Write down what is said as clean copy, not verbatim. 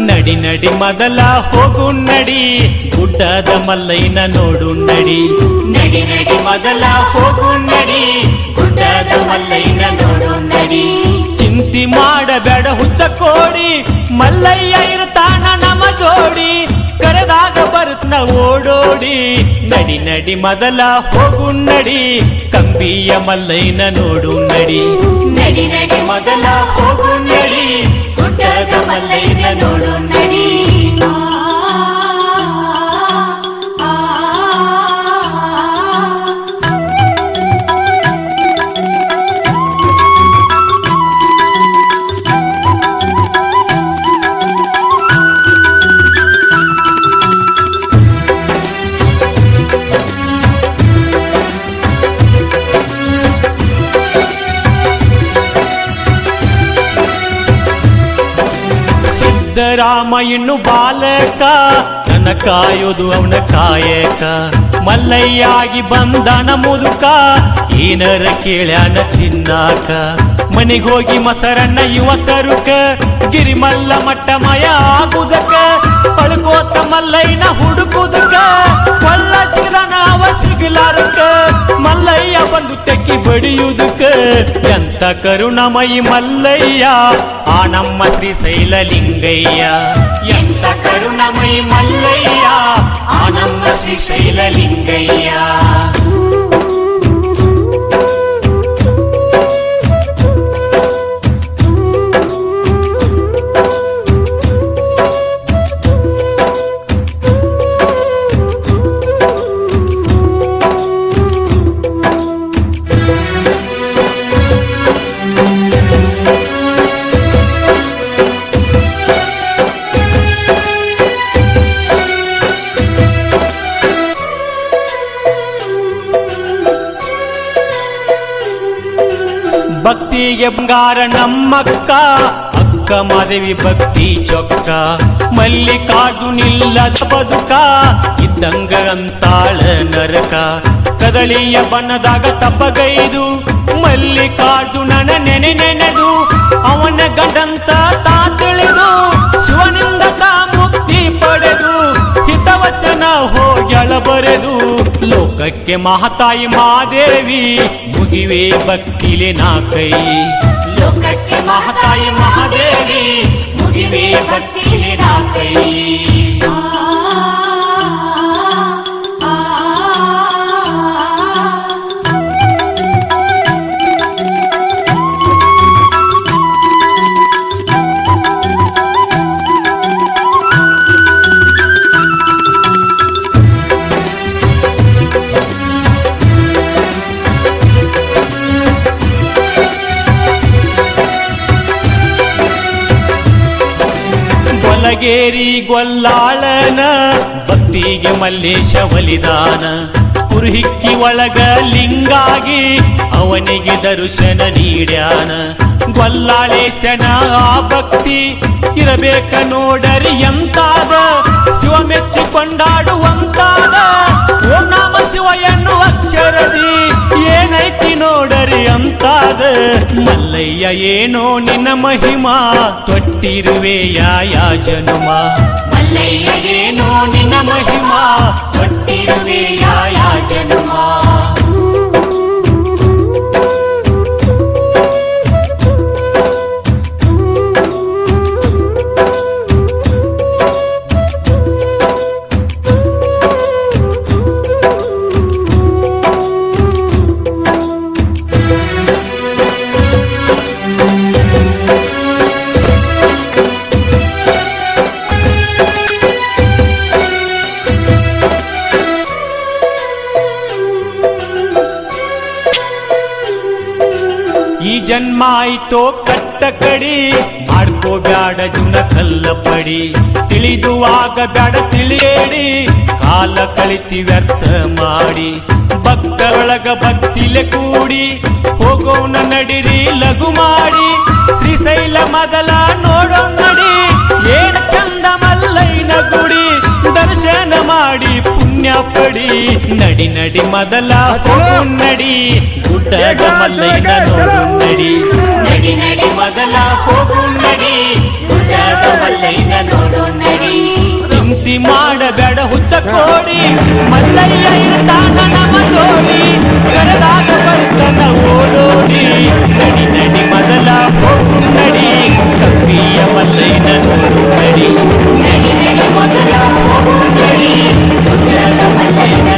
ನಡಿ ನಡಿ ಮೊದಲ ಹೋಗು ನಡಿ ಗುಡ್ಡದ ಮಲ್ಲಯ್ಯನ ನೋಡು ನಡಿ ನಡಿ ನಡಿ ಮೊದಲ ಹೋಗು ನಡಿ ಗುಡ್ಡದ ಮಲ್ಲಯ್ಯನ ನೋಡು ನಡಿ ಚಿಂತಿ ಮಾಡಬೇಡ ಹುಚ್ಚ ಕೋಡಿ ಮಲ್ಲಯ್ಯ ಇರ್ತಾನ ನಮ ಜೋಡಿ ಕರೆದಾಗ ಬರುತ್ತ ಓಡೋಡಿ ನಡಿ ನಡಿ ಮೊದಲ ಹೋಗು ನಡಿ ಕಂಬಿಯ ಮಲ್ಲಯ್ಯನ ನೋಡು ನಡಿ ನಡಿ ನಡಿ ಮೊದಲ ಹೋಗು ನಡಿ ಗುಡ್ಡದ ಮಲ್ಲಯ್ಯನ ನೋಡು ನಡಿ ರಾಮ ಇನ್ನು ಬಾಲಕ ನನ್ನ ಕಾಯೋದು ಅವನ ಕಾಯಕ ಮಲ್ಲಯ್ಯಾಗಿ ಬಂದನ ಮುದುಕ ಏನರ ಕೇಳ್ಯಾನ ತಿನ್ನಾಕ ಮನೆಗೋಗಿ ಮೊಸರನ್ನ ಯುವಕರುಕ ಗಿರಿಮಲ್ಲ ಮಟ್ಟ ಮಯ ಆಗುದಕ ಪಳ್ಕೋತ ಮಲ್ಲಯ್ಯನ ಹುಡುಕುದಕ ಕೊಳ್ಳ ಚಿಗದನ ಅವ ಸಿಗಲಾರಕ ಮಲ್ಲಯ್ಯ ಬಂದು ತೆಕ್ಕಿ ಬಡಿಯುವುದಕ್ಕ ಎಂತ ಕರುಣಮಯಿ ಮಲ್ಲಯ್ಯ ಆ ನಮ್ಮ ಶ್ರೀಶೈಲ ಲಿಂಗಯ್ಯ ಎಂತ ಕರುಣಮಯಿ ಮಲ್ಲಯ್ಯ ಆ ನಮ್ಮ ಶ್ರೀಶೈಲ ಲಿಂಗಯ್ಯ ಭಕ್ತಿಗೆ ಬಂಗಾರ ನಮ್ಮಕ್ಕ ಅಕ್ಕ ಮಾದೇವಿ ಭಕ್ತಿ ಚೊಕ್ಕ ಮಲ್ಲಿಕಾರ್ಜುನಿಲ್ಲದ ಬದುಕ ಇದ್ದಂಗ ಅಂತಾಳ ನರಕ ಕದಳಿಯ ಬಣ್ಣದಾಗ ತಪ್ಪಗೈದು ಮಲ್ಲಿಕಾರ್ಜುನನ ನೆನೆದು ಅವನ ಗಂಡಂತ ತಾ ತಿಳಿದು ಶಿವನಿಂದ ತಾ ಮುಕ್ತಿ ಪಡೆದು ಹಿತವಚನ ಹೋಗ್ಯಳ ಬರೆದು ಲೋಕಕ್ಕೆ ಮಹಾತಾಯಿ ಮಾದೇವಿ ಮುಗಿವೆ ಭಕ್ತಿಲೆ ನಾ ಕೈ ಲೋಕಕ್ಕೆ ಮಹಾತಾಯಿ ಮಹಾದೇವಿ ಮುಗಿವೆ ಭಕ್ತಿಲೆ ನಾ ಕೈ ಗೊಲ್ಲಗೇರಿ ಗೊಲ್ಲಾಳನ ಭಕ್ತಿಗೆ ಮಲ್ಲೇಶ ಒಲಿದಾನ ಕುರುಹಿಕ್ಕಿ ಒಳಗ ಲಿಂಗಾಗಿ ಅವನಿಗೆ ದರ್ಶನ ನೀಡ್ಯಾನ ಗೊಲ್ಲಾಳೇಶನ ಆ ಭಕ್ತಿ ಇರಬೇಕ ನೋಡರಿ ಎಂತಾದ ಶಿವ ಮೆಚ್ಚಿಕೊಂಡಾಡುವಂತಾದ ಓಂ ನಾಮ ಶಿವ ಎನ್ನುವ ಅಕ್ಷರದಿ ಏನೈತಿ ನೋಡರಿ ಅಂತಾದ ಮಲ್ಲಯ್ಯ ಏನೋ ನಿನ್ನ ಮಹಿಮಾ ತೊಟ್ಟಿರುವೆ ಯಾ ಜನುಮ ಮಲ್ಲಯ್ಯ ಏನೋ ನಿನ್ನ ಮಹಿಮಾ ತೊಟ್ಟಿರುವೆ ಯಾ ಜನುಮ ಈ ಜನ್ಮ ಆಯ್ತೋ ಕಟ್ಟ ಕಡಿ ಮಾಡ್ಕೋಬ್ಯಾಡ ಜುನ ಕಲ್ಲ ಪಡಿ ತಿಳಿದುವಾಗ ಬ್ಯಾಡ ತಿಳಿಯೇಡಿ ಕಾಲ ಕಳಿತಿ ವ್ಯರ್ಥ ಮಾಡಿ ಭಕ್ತರೊಳಗ ಭಕ್ತಿಲೆ ಕೂಡಿ ಹೋಗೋಣ ನಡಿರಿ ಲಘು ಮಾಡಿ ಶ್ರೀಶೈಲ ಮೊದಲ ನೋಡೋ ನಡಿ ಏನ್ ಚಂದ ಮಲ್ಲಯ್ಯನ ಗುಡಿ ದರ್ಶನ ಮಾಡಿ ಪುಣ್ಯ ಪಡಿ ನಡಿ ನಡಿ ಮೊದಲ ಹೋಗು ನಡಿ ಗುಡ್ಡದ ಮಲ್ಲಯ್ಯನ ನೋಡು ನಡಿ ನಡಿ ನಡಿ ಮೊದಲ ಹೋಗು ನಡಿ ಗುಡ್ಡದ ಮಲ್ಲಯ್ಯನ ನೋಡು ನಡಿ ಚಿಂತಿ ಮಾಡಬೇಡ ಹುಚ್ಚ ಕೋಡಿ ಮಲ್ಲಯ್ಯ ಇರ್ತಾನ ನಮ್ಮ ಜೋಡಿ ಕರೆದಾಗ ಬರ್ತನ ಓಡೋಡಿ ನಡಿ